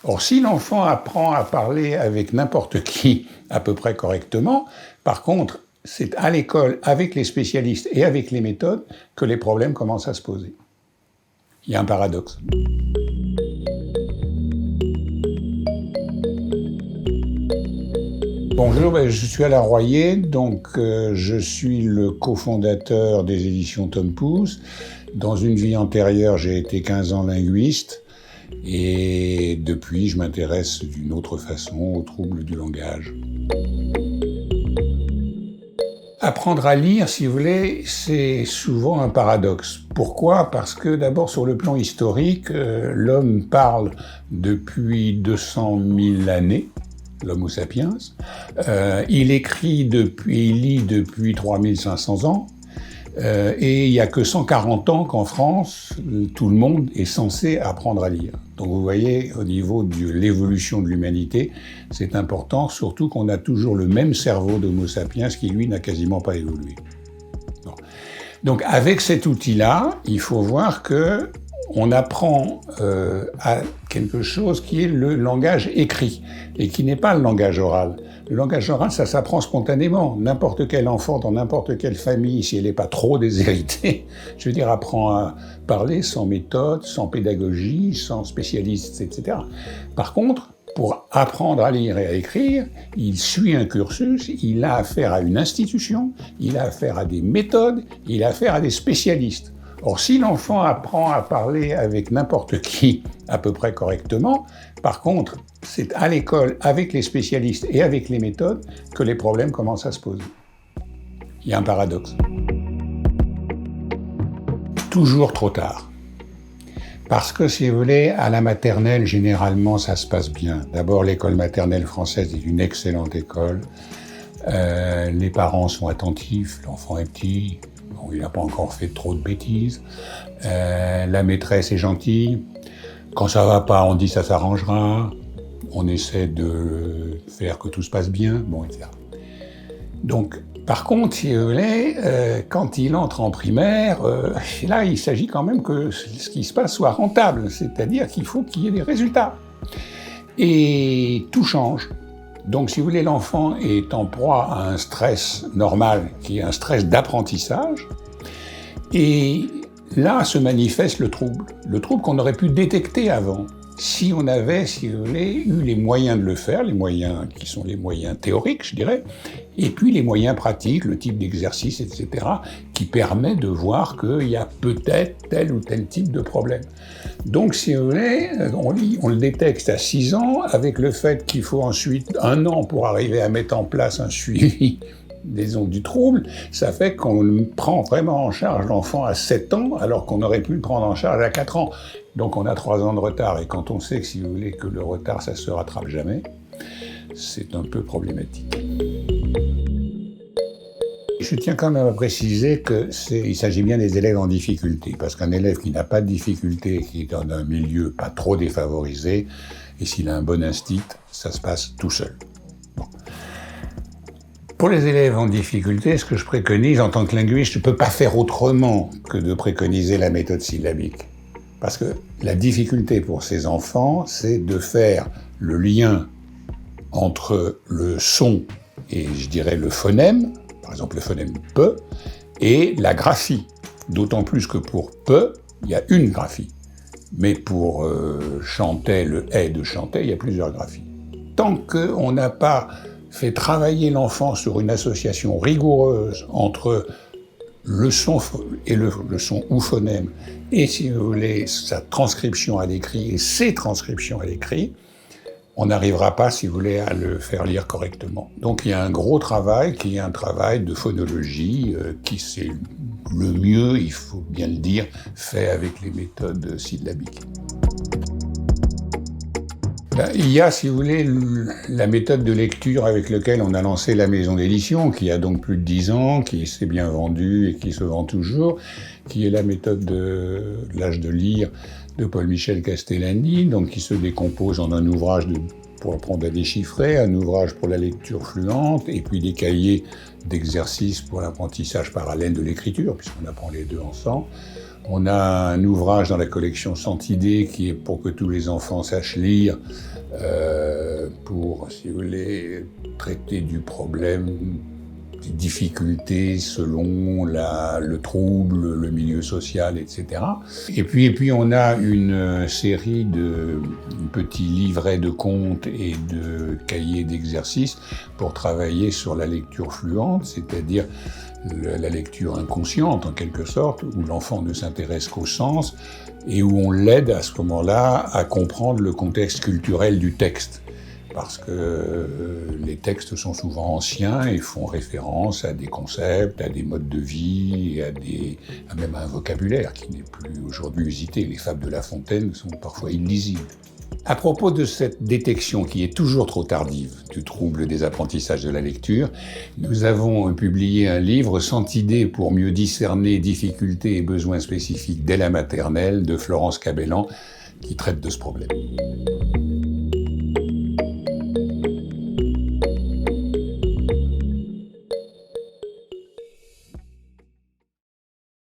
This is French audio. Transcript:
Or, si l'enfant apprend à parler avec n'importe qui à peu près correctement, par contre, c'est à l'école, avec les spécialistes et avec les méthodes, que les problèmes commencent à se poser. Il y a un paradoxe. Bonjour, je suis Alain Royer, donc je suis le cofondateur des éditions Tom Pouce. Dans une vie antérieure, j'ai été 15 ans linguiste et depuis, je m'intéresse d'une autre façon aux troubles du langage. Apprendre à lire, si vous voulez, c'est souvent un paradoxe. Pourquoi ? Parce que d'abord, sur le plan historique, l'homme parle depuis 200 000 années, l'Homo sapiens. Il écrit il lit depuis 3500 ans. Et il n'y a que 140 ans qu'en France, tout le monde est censé apprendre à lire. Donc vous voyez, au niveau de l'évolution de l'humanité, c'est important, surtout qu'on a toujours le même cerveau d'Homo sapiens qui, lui, n'a quasiment pas évolué. Bon. Donc avec cet outil-là, il faut voir que on apprend à quelque chose qui est le langage écrit et qui n'est pas le langage oral. Le langage oral, ça s'apprend spontanément. N'importe quel enfant, dans n'importe quelle famille, si elle n'est pas trop déshéritée, je veux dire, apprend à parler sans méthode, sans pédagogie, sans spécialiste, etc. Par contre, pour apprendre à lire et à écrire, il suit un cursus, il a affaire à une institution, il a affaire à des méthodes, il a affaire à des spécialistes. Or, si l'enfant apprend à parler avec n'importe qui à peu près correctement, par contre, c'est à l'école, avec les spécialistes et avec les méthodes, que les problèmes commencent à se poser. Il y a un paradoxe. Toujours trop tard. Parce que, si vous voulez, à la maternelle, généralement, ça se passe bien. D'abord, l'école maternelle française est une excellente école. Les parents sont attentifs, l'enfant est petit. Bon, il n'a pas encore fait trop de bêtises. La maîtresse est gentille. Quand ça va pas, on dit ça s'arrangera. On essaie de faire que tout se passe bien, bon, etc. Donc, par contre, si vous voulez, quand il entre en primaire, là, il s'agit quand même que ce qui se passe soit rentable. C'est-à-dire qu'il faut qu'il y ait des résultats. Et tout change. Donc, si vous voulez, l'enfant est en proie à un stress normal, qui est un stress d'apprentissage, et là se manifeste le trouble qu'on aurait pu détecter avant, si on avait, si vous voulez, eu les moyens de le faire, les moyens qui sont les moyens théoriques, je dirais, et puis les moyens pratiques, le type d'exercice, etc., qui permet de voir qu'il y a peut-être tel ou tel type de problème. Donc, si vous voulez, on le détecte à 6 ans, avec le fait qu'il faut ensuite 1 an pour arriver à mettre en place un suivi, disons, du trouble, ça fait qu'on prend vraiment en charge l'enfant à 7 ans, alors qu'on aurait pu le prendre en charge à 4 ans. Donc on a 3 ans de retard, et quand on sait que, si vous voulez, que le retard, ça se rattrape jamais, c'est un peu problématique. Je tiens quand même à préciser qu'il s'agit bien des élèves en difficulté, parce qu'un élève qui n'a pas de difficulté, qui est dans un milieu pas trop défavorisé, et s'il a un bon instinct, ça se passe tout seul. Bon. Pour les élèves en difficulté, ce que je préconise en tant que linguiste, je ne peux pas faire autrement que de préconiser la méthode syllabique. Parce que la difficulté pour ces enfants, c'est de faire le lien entre le son et, je dirais, le phonème, par exemple le phonème « pe », et la graphie. D'autant plus que pour « pe », il y a une graphie. Mais pour chanter, le « est » de chanter, il y a plusieurs graphies. Tant qu'on n'a pas fait travailler l'enfant sur une association rigoureuse entre le son et le son ou phonème, et, si vous voulez, sa transcription à l'écrit et ses transcriptions à l'écrit, on n'arrivera pas, si vous voulez, à le faire lire correctement. Donc il y a un gros travail qui est un travail de phonologie qui, c'est le mieux, il faut bien le dire, fait avec les méthodes syllabiques. Il y a, si vous voulez, la méthode de lecture avec laquelle on a lancé la maison d'édition, qui a donc plus de 10 ans, qui s'est bien vendue et qui se vend toujours, qui est la méthode de l'âge de lire de Paul-Michel Castellani, donc qui se décompose en un ouvrage pour apprendre à déchiffrer, un ouvrage pour la lecture fluente, et puis des cahiers d'exercices pour l'apprentissage parallèle de l'écriture, puisqu'on apprend les deux ensemble. On a un ouvrage dans la collection Santidée qui est pour que tous les enfants sachent lire, pour, si vous voulez, traiter du problème, des difficultés selon le trouble, le milieu social, etc. Et puis on a une série de petits livrets de contes et de cahiers d'exercices pour travailler sur la lecture fluente, c'est-à-dire la lecture inconsciente en quelque sorte, où l'enfant ne s'intéresse qu'au sens et où on l'aide à ce moment-là à comprendre le contexte culturel du texte. Parce que les textes sont souvent anciens et font référence à des concepts, à des modes de vie, à même à un vocabulaire qui n'est plus aujourd'hui usité. Les fables de La Fontaine sont parfois illisibles. À propos de cette détection qui est toujours trop tardive du trouble des apprentissages de la lecture, nous avons publié un livre « 100 idées pour mieux discerner difficultés et besoins spécifiques dès la maternelle » de Florence Cabellan qui traite de ce problème.